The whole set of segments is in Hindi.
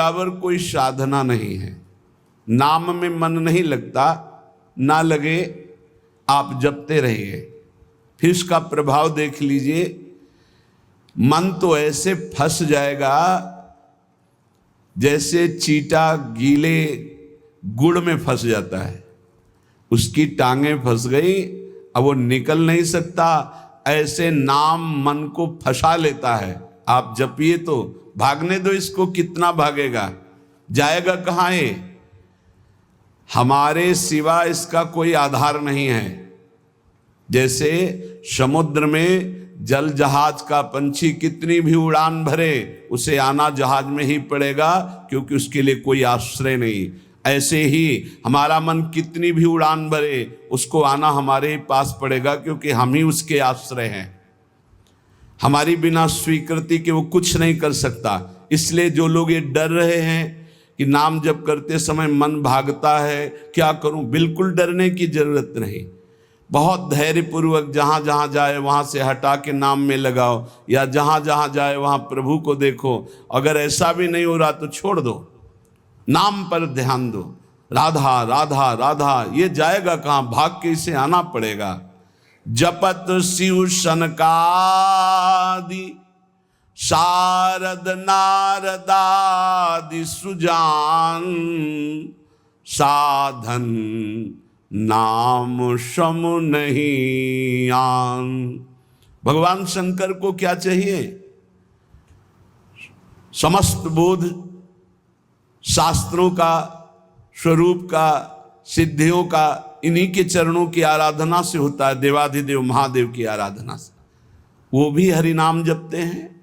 बराबर कोई साधना नहीं है। नाम में मन नहीं लगता, ना लगे आप जपते रहिए, फिर इसका प्रभाव देख लीजिए। मन तो ऐसे फंस जाएगा जैसे चींटा गीले गुड़ में फंस जाता है, उसकी टांगें फंस गई, अब वो निकल नहीं सकता। ऐसे नाम मन को फंसा लेता है। आप जपिए तो भागने दो इसको, कितना भागेगा, जाएगा कहाँ है। हमारे सिवा इसका कोई आधार नहीं है। जैसे समुद्र में जल जहाज का पंछी कितनी भी उड़ान भरे, उसे आना जहाज में ही पड़ेगा, क्योंकि उसके लिए कोई आश्रय नहीं। ऐसे ही हमारा मन कितनी भी उड़ान भरे, उसको आना हमारे पास पड़ेगा, क्योंकि हम ही उसके आश्रय हैं। हमारी बिना स्वीकृति के वो कुछ नहीं कर सकता। इसलिए जो लोग ये डर रहे हैं कि नाम जप करते समय मन भागता है, क्या करूं, बिल्कुल डरने की जरूरत नहीं। बहुत धैर्यपूर्वक जहाँ जहाँ जाए वहाँ से हटा के नाम में लगाओ, या जहाँ जहाँ जाए वहाँ प्रभु को देखो। अगर ऐसा भी नहीं हो रहा तो छोड़ दो, नाम पर ध्यान दो। राधा राधा राधा, ये जाएगा कहाँ, भाग के इसे आना पड़ेगा। जपत शिव सनकादि शारद नारदादि सुजान, साधन नाम सम नहीं आन। भगवान शंकर को क्या चाहिए? समस्त बोध शास्त्रों का, स्वरूप का, सिद्धियों का इन्हीं के चरणों की आराधना से होता है, देवाधिदेव महादेव की आराधना से। वो भी हरि नाम जपते हैं,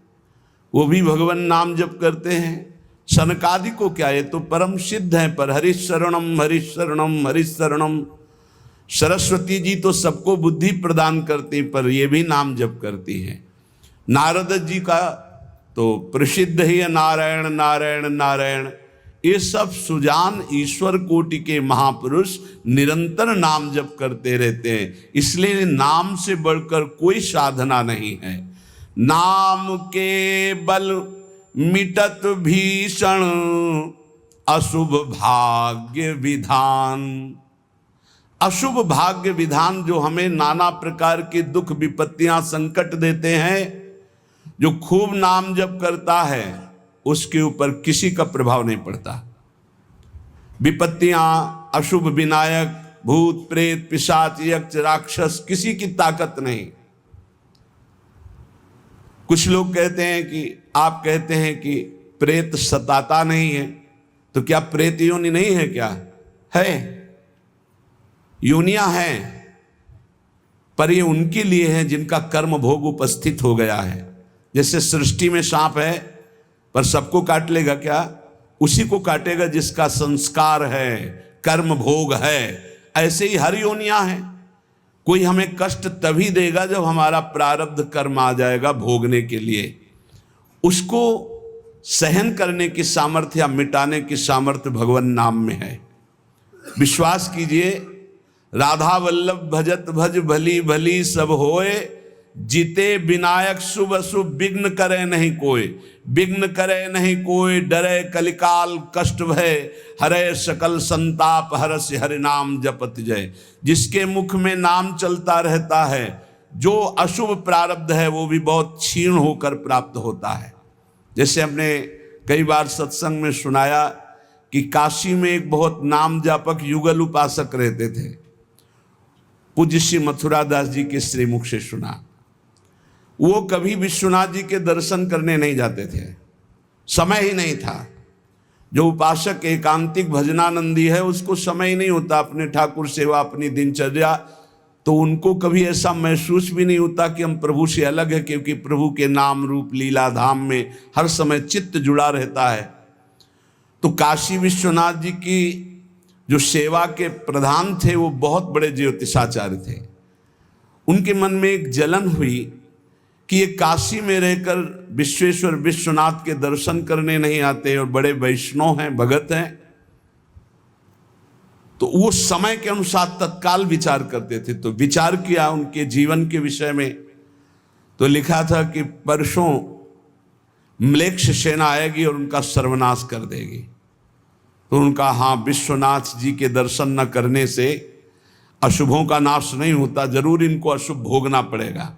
वो भी भगवान नाम जप करते हैं। सनकादि को क्या, ये तो परम सिद्ध है, पर हरिशरणम हरिशरणम हरिशरणम। सरस्वती जी तो सबको बुद्धि प्रदान करती, पर ये भी नाम जप करती हैं। नारद जी का तो प्रसिद्ध ही है नारायण नारायण नारायण। ये सब सुजान ईश्वर कोटि के महापुरुष निरंतर नाम जप करते रहते हैं। इसलिए नाम से बढ़कर कोई साधना नहीं है। नाम के बल मिटत भीषण अशुभ भाग्य विधान। अशुभ भाग्य विधान जो हमें नाना प्रकार के दुख विपत्तियां संकट देते हैं, जो खूब नाम जप करता है उसके ऊपर किसी का प्रभाव नहीं पड़ता। विपत्तियां, अशुभ विनायक, भूत प्रेत पिशाच यक्ष राक्षस, किसी की ताकत नहीं। कुछ लोग कहते हैं कि, आप कहते हैं कि प्रेत सताता नहीं है, तो क्या प्रेत योनि नहीं है? क्या है, योनियां हैं, पर ये उनके लिए है जिनका कर्म भोग उपस्थित हो गया है। जैसे सृष्टि में सांप है, पर सबको काट लेगा क्या? उसी को काटेगा जिसका संस्कार है, कर्म भोग है। ऐसे ही हर योनियां हैं। कोई हमें कष्ट तभी देगा जब हमारा प्रारब्ध कर्म आ जाएगा भोगने के लिए। उसको सहन करने की सामर्थ्य या मिटाने की सामर्थ्य भगवान नाम में है। विश्वास कीजिए, राधा वल्लभ भजत भज भली भली सब होए, जीते विनायक शुभ अशुभ विघ्न करे नहीं कोई। विघ्न करे नहीं कोई, डरे कलिकाल कष्ट भय, हरे सकल संताप हरस हरि नाम जपत जय। जिसके मुख में नाम चलता रहता है, जो अशुभ प्रारब्ध है वो भी बहुत क्षीण होकर प्राप्त होता है। जैसे हमने कई बार सत्संग में सुनाया कि काशी में एक बहुत नाम जापक युगल उपासक रहते थे। पूज्य श्री मथुरा दास जी के श्रीमुख से सुना। वो कभी विश्वनाथ जी के दर्शन करने नहीं जाते थे, समय ही नहीं था। जो उपासक एकांतिक भजनानंदी है, उसको समय ही नहीं होता अपने ठाकुर सेवा, अपनी दिनचर्या, तो उनको कभी ऐसा महसूस भी नहीं होता कि हम प्रभु से अलग है, क्योंकि प्रभु के नाम रूप लीला धाम में हर समय चित्त जुड़ा रहता है। तो काशी विश्वनाथ जी की जो सेवा के प्रधान थे, वो बहुत बड़े ज्योतिषाचार्य थे। उनके मन में एक जलन हुई कि ये काशी में रहकर विश्वेश्वर विश्वनाथ के दर्शन करने नहीं आते और बड़े वैष्णव हैं, भगत हैं। तो वो समय के अनुसार तत्काल विचार करते थे। तो विचार किया उनके जीवन के विषय में, तो लिखा था कि परसों म्लेच्छ सेना आएगी और उनका सर्वनाश कर देगी। तो उनका हाँ, विश्वनाथ जी के दर्शन न करने से अशुभों का नाश नहीं होता, जरूर इनको अशुभ भोगना पड़ेगा।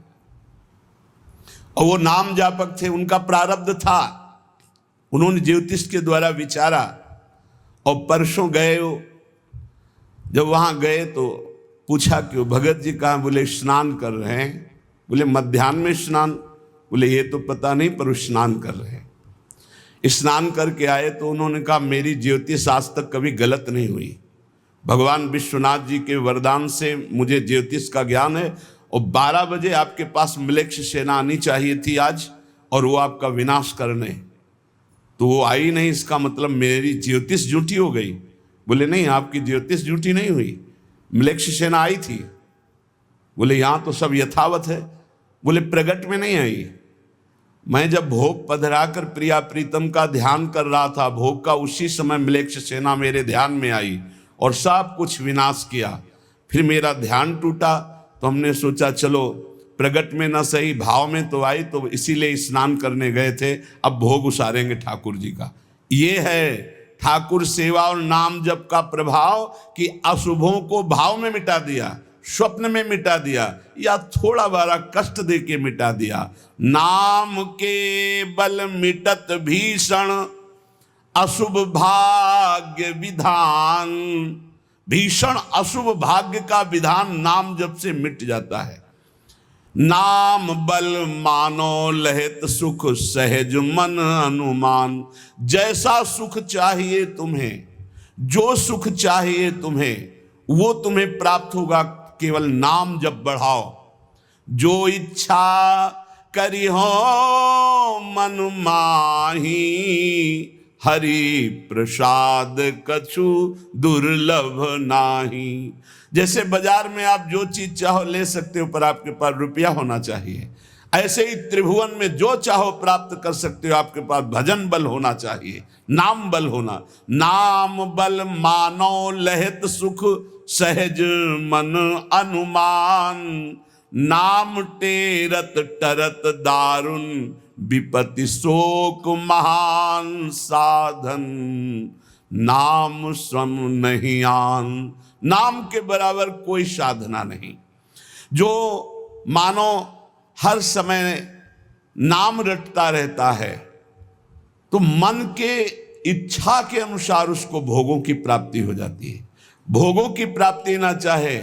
और वो नाम जापक थे, उनका प्रारब्ध था, उन्होंने ज्योतिष के द्वारा विचारा। और परसों गए, जब वहां गए तो पूछा कि भगत जी कहाँ? बोले स्नान कर रहे हैं। बोले मध्याह्न में स्नान? बोले ये तो पता नहीं, पर स्नान कर रहे हैं। स्नान करके आए तो उन्होंने कहा मेरी ज्योतिष आज तक कभी गलत नहीं हुई, भगवान विश्वनाथ जी के वरदान से मुझे ज्योतिष का ज्ञान है। और 12 बजे आपके पास म्लेच्छ सेना आनी चाहिए थी आज, और वो आपका विनाश करने, तो वो आई नहीं, इसका मतलब मेरी ज्योतिष झूठी हो गई। बोले नहीं, आपकी ज्योतिष झूठी नहीं हुई, म्लेच्छ सेना आई थी। बोले यहाँ तो सब यथावत है। बोले प्रगट में नहीं आई, मैं जब भोग पधराकर प्रिया प्रीतम का ध्यान कर रहा था, भोग का उसी समय म्लेच्छ सेना मेरे ध्यान में आई और सब कुछ विनाश किया। फिर मेरा ध्यान टूटा, तो हमने सोचा चलो प्रगट में न सही, भाव में तो आई, तो इसीलिए स्नान करने गए थे, अब भोग उसारेंगे ठाकुर जी का। ये है ठाकुर सेवा और नाम जप का प्रभाव, कि अशुभों को भाव में मिटा दिया, स्वप्न में मिटा दिया, या थोड़ा बड़ा कष्ट दे के मिटा दिया। नाम के बल मिटत भीषण अशुभ भाग्य विधान। भीषण अशुभ भाग्य का विधान नाम जप से मिट जाता है। नाम बल मानो लहित सुख सहज मन अनुमान। जैसा सुख चाहिए तुम्हें, जो सुख चाहिए तुम्हें, वो तुम्हें प्राप्त होगा, केवल नाम जब बढ़ाओ। जो इच्छा करी हो मन माही, हरि प्रसाद कछु दुर्लभ नाही। जैसे बाजार में आप जो चीज चाहो ले सकते हो, पर आपके पास रुपया होना चाहिए। ऐसे ही त्रिभुवन में जो चाहो प्राप्त कर सकते हो, आपके पास भजन बल होना चाहिए, नाम बल होना। नाम बल मानो लहित सुख सहज मन अनुमान। नाम टेरत टरत दारुण विपत्ति शोक महान साधन। नाम स्वम नहीं आन। नाम के बराबर कोई साधना नहीं। जो मानो हर समय नाम रटता रहता है, तो मन के इच्छा के अनुसार उसको भोगों की प्राप्ति हो जाती है। भोगों की प्राप्ति ना चाहे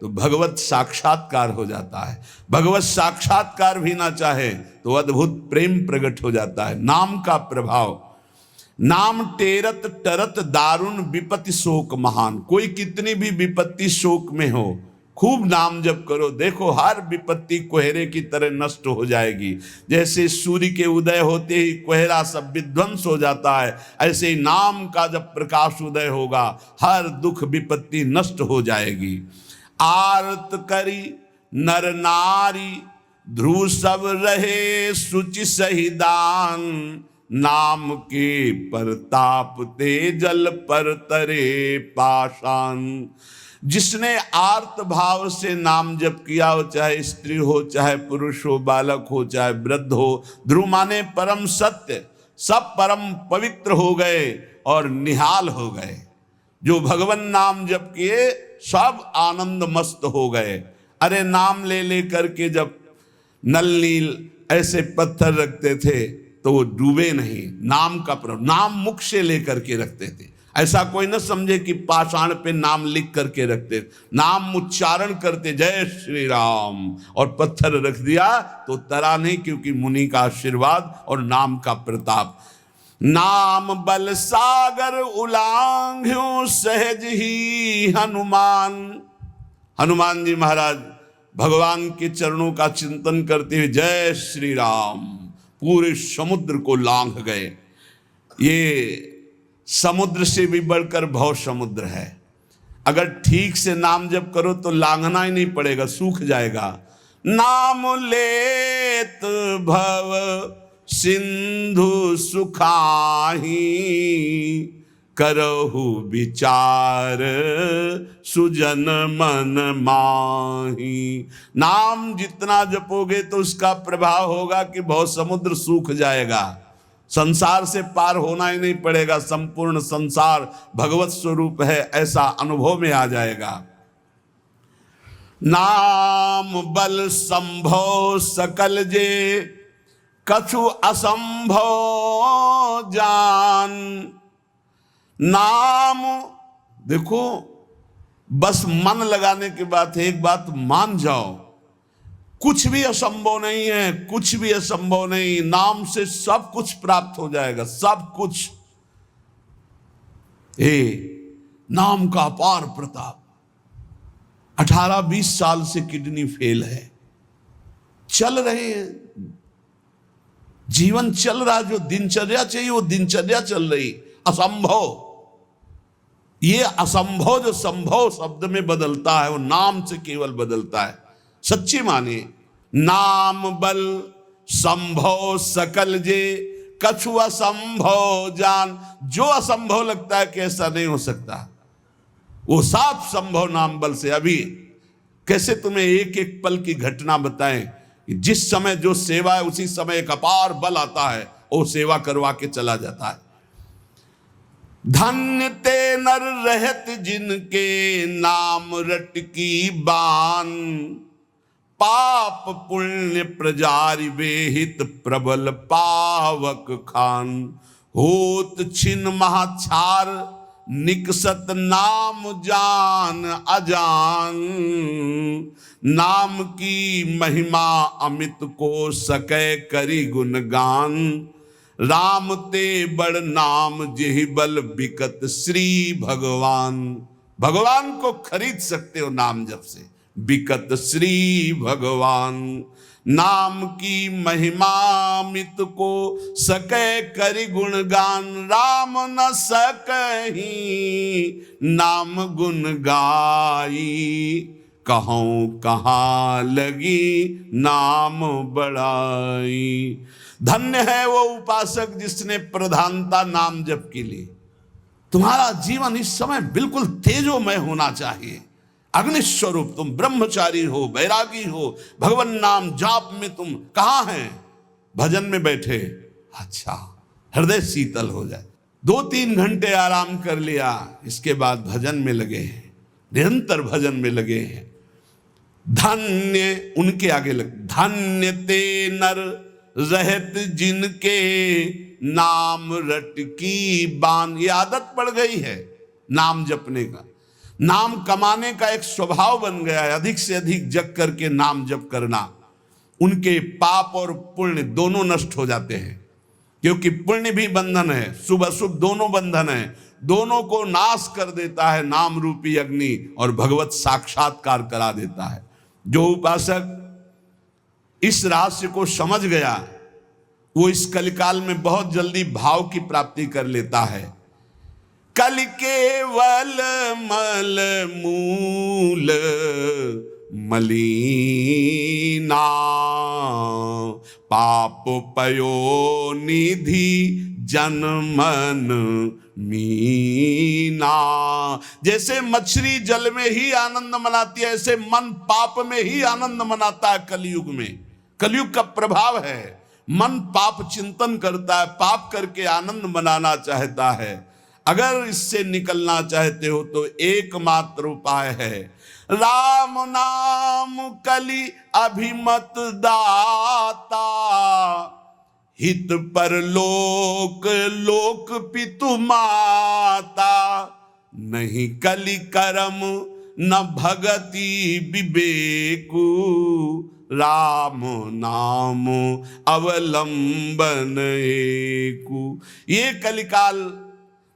तो भगवत साक्षात्कार हो जाता है। भगवत साक्षात्कार भी ना चाहे तो अद्भुत प्रेम प्रकट हो जाता है। नाम का प्रभाव। नाम टेरत टरत दारुण विपत्ति शोक महान। कोई कितनी भी विपत्ति शोक में हो, खूब नाम जप करो, देखो हर विपत्ति कोहरे की तरह नष्ट हो जाएगी। जैसे सूर्य के उदय होते ही कोहरा सब विध्वंस हो जाता है, ऐसे ही नाम का जब प्रकाश उदय होगा, हर दुख विपत्ति नष्ट हो जाएगी। आरत करी नर नारी ध्रुव सब रहे सुचि सही दान। नाम के परताप ते जल पर तरे पाषाण। जिसने आर्त भाव से नाम जप किया हो, चाहे स्त्री हो, चाहे पुरुष हो, बालक हो, चाहे वृद्ध हो, ध्रुव माने परम सत्य, सब परम पवित्र हो गए और निहाल हो गए। जो भगवान नाम जप किए सब आनंद मस्त हो गए। अरे नाम ले ले करके जब नल नील ऐसे पत्थर रखते थे तो वो डूबे नहीं। नाम का प्रभाव, नाम मुख से लेकर के रखते थे। ऐसा कोई न समझे कि पाषाण पे नाम लिख करके रखते, नाम उच्चारण करते, जय श्री राम, और पत्थर रख दिया तो तरा नहीं, क्योंकि मुनि का आशीर्वाद और नाम का प्रताप। नाम बल सागर उलांघ्यो सहज ही हनुमान। हनुमान जी महाराज भगवान के चरणों का चिंतन करते हुए जय श्री राम, पूरे समुद्र को लांघ गए। ये समुद्र से भी बढ़कर भव समुद्र है। अगर ठीक से नाम जप करो तो लांघना ही नहीं पड़ेगा, सूख जाएगा। नाम लेत भव सिंधु सुखाही, करहु विचार सुजन मन माही। नाम जितना जपोगे तो उसका प्रभाव होगा कि बहुत समुद्र सूख जाएगा। संसार से पार होना ही नहीं पड़ेगा, संपूर्ण संसार भगवत स्वरूप है ऐसा अनुभव में आ जाएगा। नाम बल संभव सकल जे कछु असंभव जान। नाम, देखो बस मन लगाने की बात है, एक बात मान जाओ, कुछ भी असंभव नहीं है, कुछ भी असंभव नहीं। नाम से सब कुछ प्राप्त हो जाएगा, सब कुछ। नाम का अपार प्रताप। 18-20 साल से किडनी फेल है, चल रहे हैं, जीवन चल रहा, जो दिनचर्या चाहिए वो दिनचर्या चल रही। असंभव, ये असंभव जो संभव शब्द में बदलता है वो नाम से केवल बदलता है। सच्ची माने, नाम बल संभव सकल जे कछु असंभव जान। जो असंभव लगता है कि ऐसा नहीं हो सकता, वो साफ संभव नाम बल से। अभी कैसे तुम्हें एक एक पल की घटना बताएं, जिस समय जो सेवा है उसी समय एक अपार बल आता है, वो सेवा करवा के चला जाता है। धन्य ते नर रहत जिनके नाम रट की बान। पाप पुण्य प्रजारि बेहित प्रबल पावक खान। होत छिन महाछार निकसत नाम जान अजान। नाम की महिमा अमित को सकै करी गुणगान। राम ते बड़ नाम जेहि बल बिकत श्री भगवान। भगवान को खरीद सकते हो नाम जप से, बिकत श्री भगवान। नाम की महिमा मित को सकै करि गुणगान। राम न सकहि नाम गुण गाई। कहूँ कहाँ लगी नाम बड़ाई। धन्य है वो उपासक जिसने प्रधानता नाम जप के लिए। तुम्हारा जीवन इस समय बिल्कुल तेजोमय होना चाहिए, अग्नि स्वरूप। तुम ब्रह्मचारी हो, बैरागी हो, भगवान नाम जाप में तुम कहाँ हैं? भजन में बैठे, अच्छा हृदय शीतल हो जाए। 2-3 घंटे आराम कर लिया, इसके बाद भजन में लगे हैं, निरंतर भजन में लगे हैं। धन्य, उनके आगे लग, धन्य ते नर रहत जिनके नाम रट की बान। ये आदत पड़ गई है नाम जपने का, नाम कमाने का एक स्वभाव बन गया है। अधिक से अधिक जग करके नाम जप करना, उनके पाप और पुण्य दोनों नष्ट हो जाते हैं। क्योंकि पुण्य भी बंधन है, शुभ अशुभ दोनों बंधन है, दोनों को नाश कर देता है नाम रूपी अग्नि, और भगवत साक्षात्कार करा देता है। जो उपासक इस रहस्य को समझ गया, वो इस कलिकाल में बहुत जल्दी भाव की प्राप्ति कर लेता है। कल केवल मल मूल मलीना। पाप पयो निधि जनमन मीना। जैसे मछली जल में ही आनंद मनाती है, ऐसे मन पाप में ही आनंद मनाता है। कलयुग में, कलयुग का प्रभाव है, मन पाप चिंतन करता है, पाप करके आनंद मनाना चाहता है। अगर इससे निकलना चाहते हो तो एकमात्र उपाय है राम नाम कलि अभिमत दाता। हित पर लोक लोक पितु माता। नहीं कलि करम न भगति विवेकु। राम नाम अवलंबन एकु। ये कलिकाल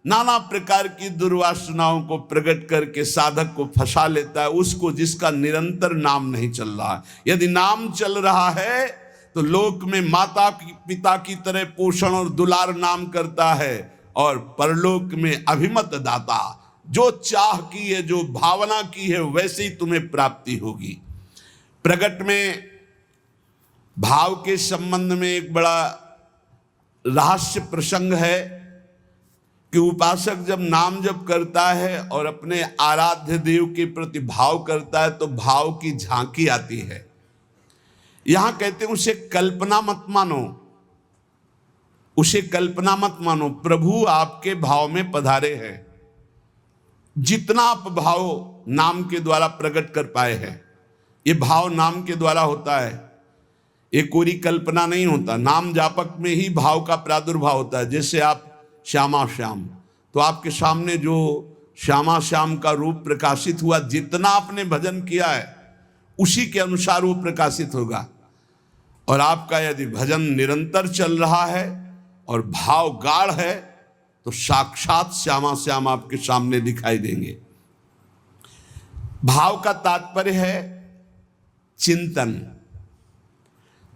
नाना प्रकार की दुर्वासनाओं को प्रकट करके साधक को फंसा लेता है, उसको जिसका निरंतर नाम नहीं चल रहा है। यदि नाम चल रहा है तो लोक में माता पिता की तरह पोषण और दुलार नाम करता है, और परलोक में अभिमत दाता। जो चाह की है, जो भावना की है, वैसे ही तुम्हें प्राप्ति होगी। प्रकट में भाव के संबंध में एक बड़ा रहस्य प्रसंग है कि उपासक जब नाम जप करता है और अपने आराध्य देव के प्रति भाव करता है तो भाव की झांकी आती है। यहां कहते हैं उसे कल्पना मत मानो, उसे कल्पना मत मानो, प्रभु आपके भाव में पधारे हैं। जितना आप भाव नाम के द्वारा प्रकट कर पाए हैं, ये भाव नाम के द्वारा होता है, ये कोई कल्पना नहीं होता। नाम जापक में ही भाव का प्रादुर्भाव होता है। जैसे आप श्यामा श्याम, तो आपके सामने जो श्यामा श्याम का रूप प्रकाशित हुआ, जितना आपने भजन किया है उसी के अनुसार वो प्रकाशित होगा। और आपका यदि भजन निरंतर चल रहा है और भाव गाढ़ है तो साक्षात श्यामा श्याम आपके सामने दिखाई देंगे। भाव का तात्पर्य है चिंतन।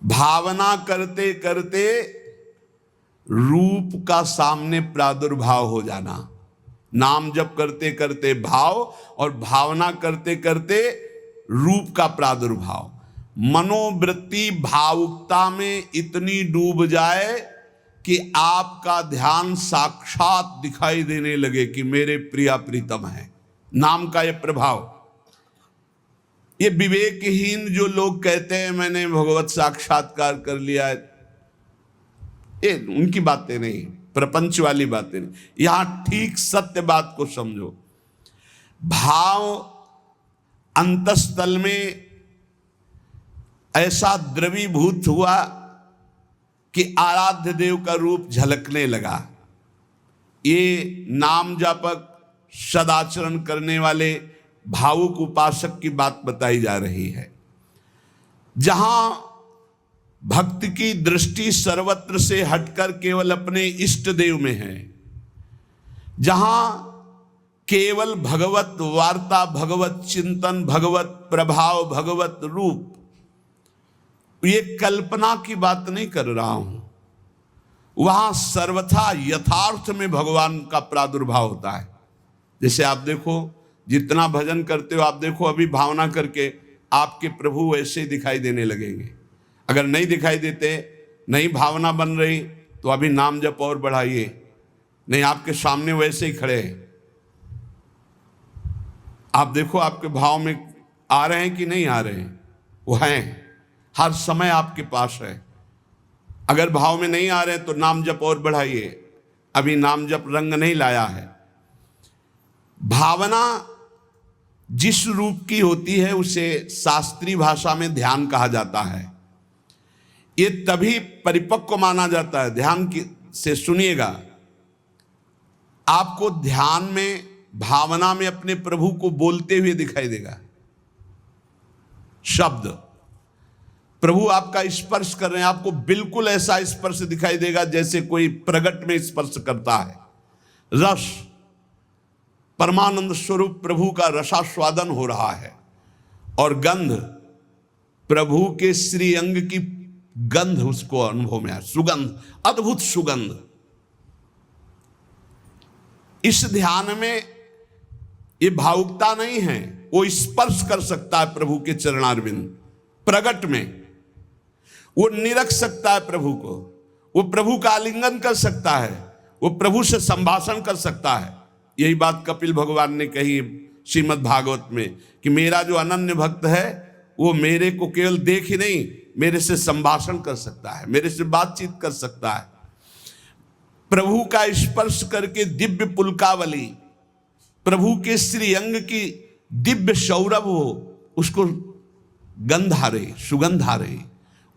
भावना करते करते रूप का सामने प्रादुर्भाव हो जाना। नाम जप करते करते भाव और भावना करते करते रूप का प्रादुर्भाव। मनोवृत्ति भावुकता में इतनी डूब जाए कि आपका ध्यान साक्षात दिखाई देने लगे कि मेरे प्रिया प्रीतम है। नाम का यह प्रभाव। ये विवेकहीन जो लोग कहते हैं मैंने भगवत साक्षात्कार कर लिया है, ये उनकी बातें नहीं, प्रपंच वाली बातें नहीं। यहां ठीक सत्य बात को समझो। भाव अंतस्थल में ऐसा द्रवीभूत हुआ कि आराध्य देव का रूप झलकने लगा। ये नाम जापक सदाचरण करने वाले भावुक उपासक की बात बताई जा रही है। जहां भक्त की दृष्टि सर्वत्र से हटकर केवल अपने इष्ट देव में है, जहां केवल भगवत वार्ता, भगवत चिंतन, भगवत प्रभाव, भगवत रूप, ये कल्पना की बात नहीं कर रहा हूं, वहां सर्वथा यथार्थ में भगवान का प्रादुर्भाव होता है। जैसे आप देखो, जितना भजन करते हो आप देखो, अभी भावना करके आपके प्रभु वैसे ही दिखाई देने लगेंगे। अगर नहीं दिखाई देते, नहीं भावना बन रही, तो अभी नाम जप और बढ़ाइए, नहीं आपके सामने वैसे ही खड़े हैं। आप देखो आपके भाव में आ रहे हैं कि नहीं आ रहे हैं, वो हैं, हर समय आपके पास है। अगर भाव में नहीं आ रहे हैं तो नाम जप और बढ़ाइए, अभी नाम जप रंग नहीं लाया है। भावना जिस रूप की होती है उसे शास्त्रीय भाषा में ध्यान कहा जाता है। ये तभी परिपक्व माना जाता है। ध्यान की से सुनिएगा, आपको ध्यान में, भावना में अपने प्रभु को बोलते हुए दिखाई देगा। शब्द प्रभु आपका स्पर्श कर रहे हैं, आपको बिल्कुल ऐसा स्पर्श दिखाई देगा जैसे कोई प्रगट में स्पर्श करता है। रस, परमानंद स्वरूप प्रभु का रसास्वादन हो रहा है। और गंध, प्रभु के श्री अंग की गंध उसको अनुभव में है, सुगंध, अद्भुत सुगंध। इस ध्यान में ये भावुकता नहीं है, वो स्पर्श कर सकता है प्रभु के चरणारविंद। प्रगट में वो निरख सकता है प्रभु को, वो प्रभु का आलिंगन कर सकता है, वो प्रभु से संभाषण कर सकता है। यही बात कपिल भगवान ने कही श्रीमद् भागवत में कि मेरा जो अनन्य भक्त है वो मेरे को केवल देख ही नहीं, मेरे से संभाषण कर सकता है, मेरे से बातचीत कर सकता है। प्रभु का स्पर्श करके दिव्य पुलकावली, प्रभु के श्री अंग की दिव्य सौरभ हो, उसको गंध आ रही, सुगंध आ रही,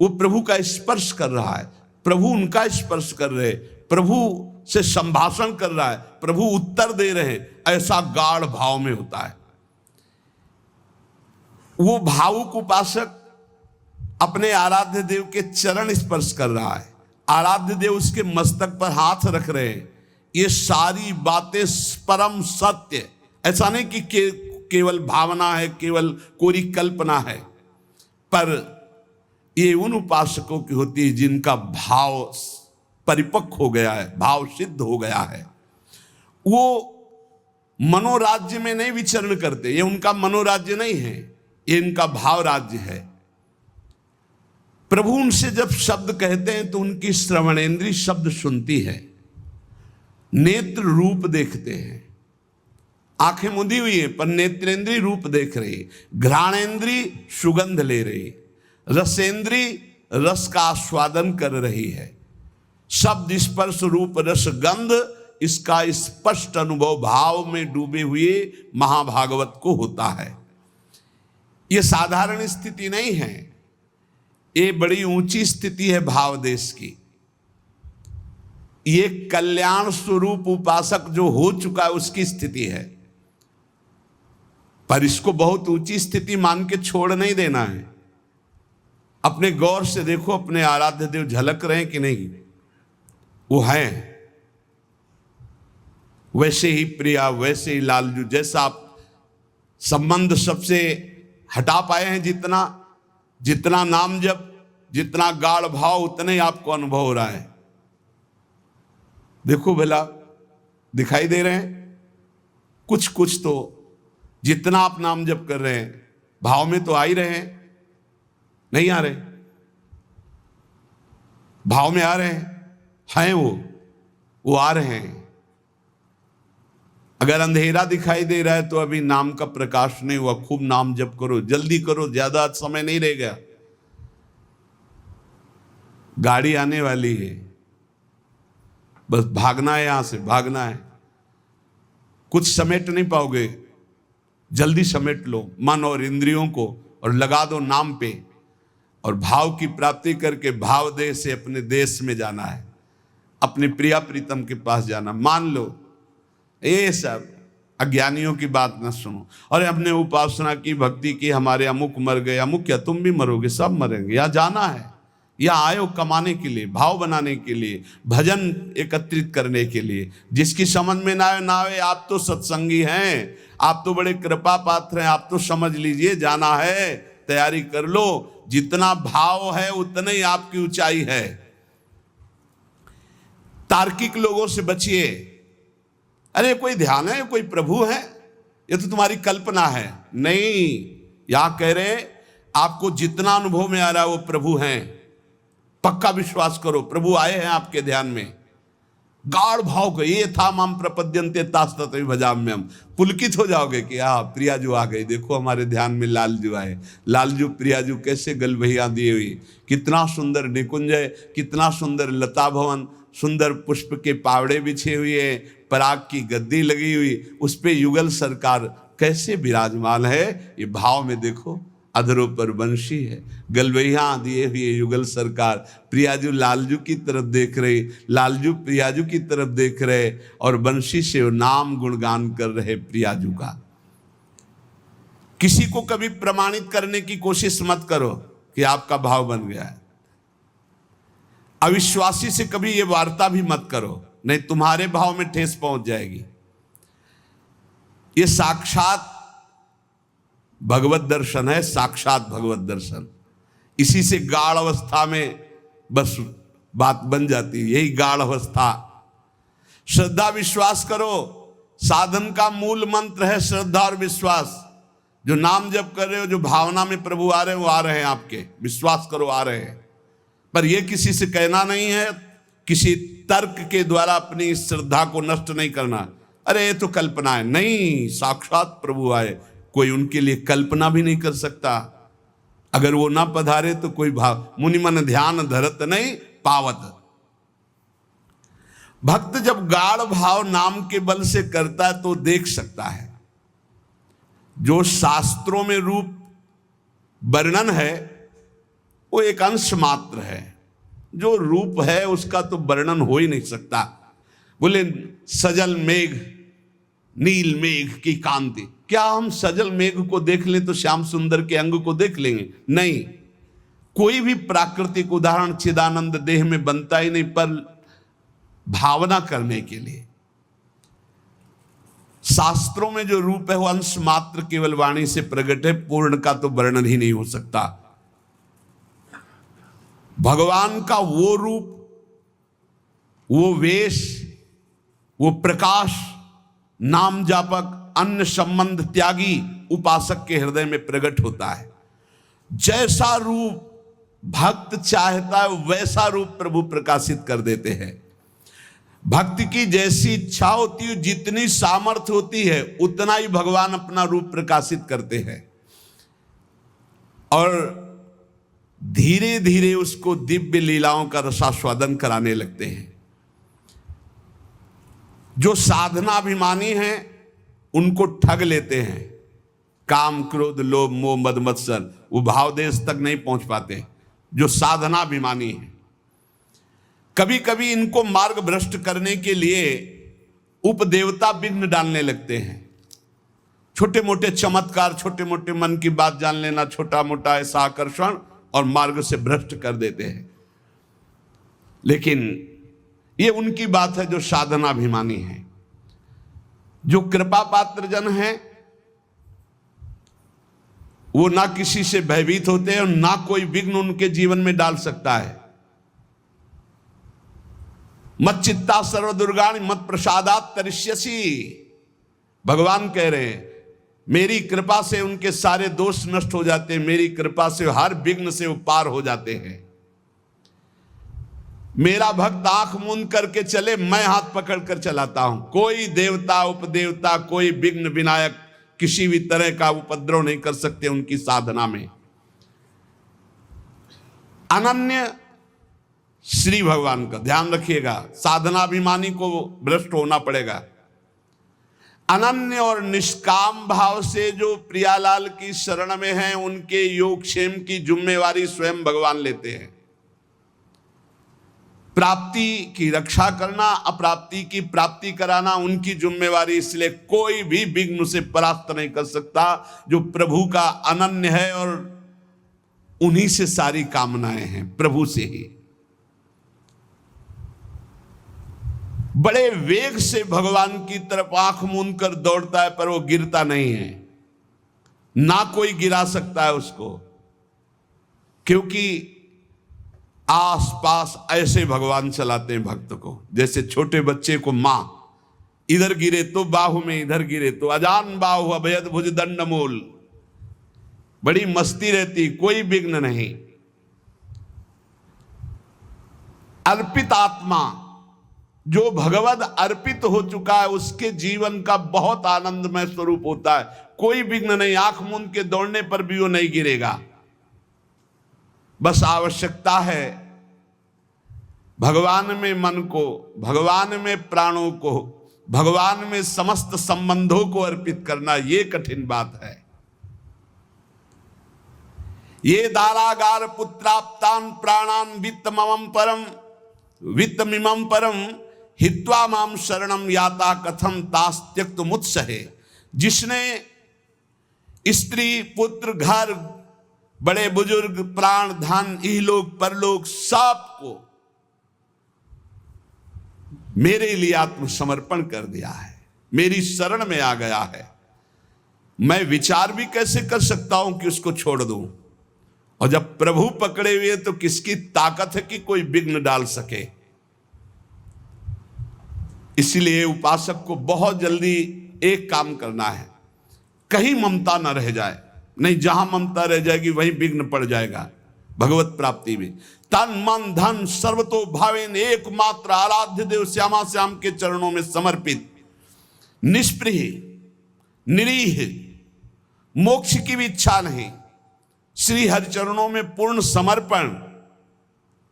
वो प्रभु का स्पर्श कर रहा है, प्रभु उनका स्पर्श कर रहे, प्रभु से संभाषण कर रहा है, प्रभु उत्तर दे रहे हैं, ऐसा गाढ़ भाव में होता है। वो भावुक उपासक अपने आराध्य देव के चरण स्पर्श कर रहा है, आराध्य देव उसके मस्तक पर हाथ रख रहे हैं। ये सारी बातें परम सत्य, ऐसा नहीं कि केवल भावना है, केवल कोई कल्पना है, पर ये उन उपासकों की होती है जिनका भाव परिपक्व हो गया है, भाव सिद्ध हो गया है। वो मनोराज्य में नहीं विचरण करते, ये उनका मनोराज्य नहीं है, ये इनका भाव राज्य है। प्रभु उनसे जब शब्द कहते हैं तो उनकी श्रवणेंद्री शब्द सुनती है, नेत्र रूप देखते हैं, आंखें मुदी हुई है पर नेत्रेंद्री रूप देख रही, घ्राणेंद्री सुगंध ले रही, रसेंद्री रस का आस्वादन कर रही है, शब्द स्पर्श रूप रस गंध, इसका स्पष्ट अनुभव भाव में डूबे हुए महाभागवत को होता है। यह साधारण स्थिति नहीं है, ये बड़ी ऊंची स्थिति है भाव देश की। ये कल्याण स्वरूप उपासक जो हो चुका है उसकी स्थिति है, पर इसको बहुत ऊंची स्थिति मान के छोड़ नहीं देना है। अपने गौर से देखो, अपने आराध्य देव झलक रहे हैं कि नहीं? वो हैं वैसे ही प्रिया, वैसे ही लालजू। जैसा आप संबंध सबसे हटा पाए हैं, जितना नाम जप, जितना गाढ़ भाव, उतने ही आपको अनुभव हो रहा है। देखो भला, दिखाई दे रहे हैं कुछ तो। जितना आप नाम जप कर रहे हैं, भाव में तो आ ही रहे हैं, नहीं आ रहे? भाव में आ रहे हैं वो आ रहे हैं। अगर अंधेरा दिखाई दे रहा है तो अभी नाम का प्रकाश नहीं हुआ। खूब नाम जप करो, जल्दी करो, ज्यादा समय नहीं रह गया। गाड़ी आने वाली है, बस भागना है, यहां से भागना है। कुछ समेट नहीं पाओगे, जल्दी समेट लो मन और इंद्रियों को और लगा दो नाम पे, और भाव की प्राप्ति करके भाव देश से अपने देश में जाना है, अपने प्रिया प्रीतम के पास जाना। मान लो ये सब अज्ञानियों की बात न सुनो। और हमने उपासना की, भक्ति की, हमारे अमुक मर गए, अमुक क्या तुम भी मरोगे, सब मरेंगे। यहाँ जाना है, यहाँ आयो कमाने के लिए, भाव बनाने के लिए, भजन एकत्रित करने के लिए। जिसकी समझ में ना आए, आप तो सत्संगी हैं, आप तो बड़े कृपा पात्र हैं, आप तो समझ लीजिए जाना है, तैयारी कर लो। जितना भाव है उतना ही आपकी ऊंचाई है। तार्किक लोगों से बचिए। अरे कोई ध्यान है, कोई प्रभु है, ये तो तुम्हारी कल्पना है। नहीं, यहां कह रहे आपको जितना अनुभव में आ रहा है वो प्रभु हैं। पक्का विश्वास करो, प्रभु आए हैं आपके ध्यान में। गाढ़ भाव को ये था माम प्रपद्यन्ते तास्तते भजाम्यम। पुलकित हो जाओगे कि प्रियाजू आ गई, देखो हमारे ध्यान में लालजू आए। लालजू प्रियाजू कैसे गलबहियां दिए हुई, कितना सुंदर निकुंज, कितना सुंदर लता भवन, सुंदर पुष्प के पावड़े बिछे हुए, पराग की गद्दी लगी हुई, उस पे युगल सरकार कैसे विराजमान है। ये भाव में देखो, अधरों पर बंशी है, गलबैया दिए हुए युगल सरकार। प्रियाजू लालजू की तरफ देख रहे, लालजू प्रियाजू की तरफ देख रहे, और बंशी से नाम गुणगान कर रहे प्रियाजू का। किसी को कभी प्रमाणित करने की कोशिश मत करो कि आपका भाव बन गया है। अविश्वासी से कभी ये वार्ता भी मत करो, नहीं तुम्हारे भाव में ठेस पहुंच जाएगी। ये साक्षात भगवत दर्शन है, साक्षात भगवत दर्शन। इसी से गाढ़ अवस्था में बस बात बन जाती है, यही गाढ़ अवस्था। श्रद्धा विश्वास करो, साधन का मूल मंत्र है श्रद्धा और विश्वास। जो नाम जप कर रहे हो, जो भावना में प्रभु आ रहे हैं, वो आ रहे हैं आपके, विश्वास करो आ रहे हैं। पर यह किसी से कहना नहीं है, किसी तर्क के द्वारा अपनी श्रद्धा को नष्ट नहीं करना। अरे ये तो कल्पना है, नहीं, साक्षात प्रभु आए, कोई उनके लिए कल्पना भी नहीं कर सकता। अगर वो ना पधारे तो कोई भाव, मुनि मन ध्यान धरत नहीं पावत। भक्त जब गाढ़ भाव नाम के बल से करता है तो देख सकता है। जो शास्त्रों में रूप वर्णन है वो एक अंश मात्र है, जो रूप है उसका तो वर्णन हो ही नहीं सकता। बोले सजल मेघ, नील मेघ की कांति, क्या हम सजल मेघ को देख लें तो श्याम सुंदर के अंग को देख लेंगे? नहीं, कोई भी प्राकृतिक उदाहरण चिदानंद देह में बनता ही नहीं, पर भावना करने के लिए शास्त्रों में जो रूप है वो अंश मात्र केवल वाणी से प्रकट है, पूर्ण का तो वर्णन ही नहीं हो सकता। भगवान का वो रूप, वो वेश, वो प्रकाश नाम जापक अन्य संबंध त्यागी उपासक के हृदय में प्रकट होता है। जैसा रूप भक्त चाहता है वैसा रूप प्रभु प्रकाशित कर देते हैं। भक्ति की जैसी इच्छा होती है, जितनी सामर्थ्य होती है, उतना ही भगवान अपना रूप प्रकाशित करते हैं। और धीरे धीरे उसको दिव्य लीलाओं का रसास्वादन कराने लगते हैं। जो साधनाभिमानी हैं उनको ठग लेते हैं। काम, क्रोध, लोभ, मोह, मद, मत्सर, वो भाव देश तक नहीं पहुंच पाते जो साधनाभिमानी हैं। कभी कभी इनको मार्ग भ्रष्ट करने के लिए उपदेवता विघ्न डालने लगते हैं। छोटे मोटे चमत्कार, छोटे मोटे मन की बात जान लेना, छोटा मोटा ऐसा आकर्षण, और मार्ग से भ्रष्ट कर देते हैं। लेकिन ये उनकी बात है जो साधनाभिमानी है। जो कृपा पात्र जन है वो ना किसी से भयभीत होते हैं और ना कोई विघ्न उनके जीवन में डाल सकता है। मत चित्ता सर्वदुर्गाणि मत प्रसादात तरिष्यसि, भगवान कह रहे हैं मेरी कृपा से उनके सारे दोष नष्ट हो जाते हैं, मेरी कृपा से हर विघ्न से वो पार हो जाते हैं। मेरा भक्त आंख मूंद करके चले, मैं हाथ पकड़ कर चलाता हूं। कोई देवता, उपदेवता, कोई विघ्न विनायक किसी भी तरह का उपद्रव नहीं कर सकते उनकी साधना में। अनन्य श्री भगवान का ध्यान रखिएगा, साधनाभिमानी को भ्रष्ट होना पड़ेगा। अनन्य और निष्काम भाव से जो प्रियालाल की शरण में हैं उनके योगक्षेम की जिम्मेवारी स्वयं भगवान लेते हैं। प्राप्ति की रक्षा करना, अप्राप्ति की प्राप्ति कराना उनकी जिम्मेवारी, इसलिए कोई भी विघ्न से परास्त नहीं कर सकता जो प्रभु का अनन्य है, और उन्हीं से सारी कामनाएं हैं, प्रभु से ही। बड़े वेग से भगवान की तरफ आंख मूंद कर दौड़ता है पर वो गिरता नहीं है, ना कोई गिरा सकता है उसको, क्योंकि आसपास ऐसे भगवान चलाते हैं भक्त को। जैसे छोटे बच्चे को मां इधर गिरे तो बाहु में, इधर गिरे तो अजान बाहु अभयद भुज दंड मूल, बड़ी मस्ती रहती, कोई विघ्न नहीं। अर्पित आत्मा जो भगवद अर्पित हो चुका है उसके जीवन का बहुत आनंदमय स्वरूप होता है। कोई विघ्न नहीं, आंख मूंद के दौड़ने पर भी वो नहीं गिरेगा। बस आवश्यकता है भगवान में मन को, भगवान में प्राणों को, भगवान में समस्त संबंधों को अर्पित करना। ये कठिन बात है। ये दारागार पुत्राप्तान प्राणान वित्तमम परम वित्तमिमं परम हित्वा माम शरणम याता कथम तास त्यक्त मुत्सहे। जिसने स्त्री, पुत्र, घर, बड़े बुजुर्ग, प्राण, धन, इहलोक परलोक सबको मेरे लिए आत्मसमर्पण कर दिया है, मेरी शरण में आ गया है, मैं विचार भी कैसे कर सकता हूं कि उसको छोड़ दूं। और जब प्रभु पकड़े हुए तो किसकी ताकत है कि कोई विघ्न डाल सके। इसलिए उपासक को बहुत जल्दी एक काम करना है, कहीं ममता न रह जाए। नहीं, जहां ममता रह जाएगी वहीं विघ्न पड़ जाएगा भगवत प्राप्ति में। तन मन धन सर्वतो भावेन एकमात्र आराध्य देव श्यामा श्याम के चरणों में समर्पित, निष्प्रिय, निरीह, मोक्ष की भी इच्छा नहीं, श्री हरि चरणों में पूर्ण समर्पण,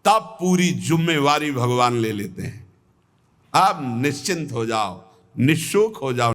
तब पूरी जिम्मेवारी भगवान ले लेते हैं। आप निश्चिंत हो जाओ, निशुक हो जाओ।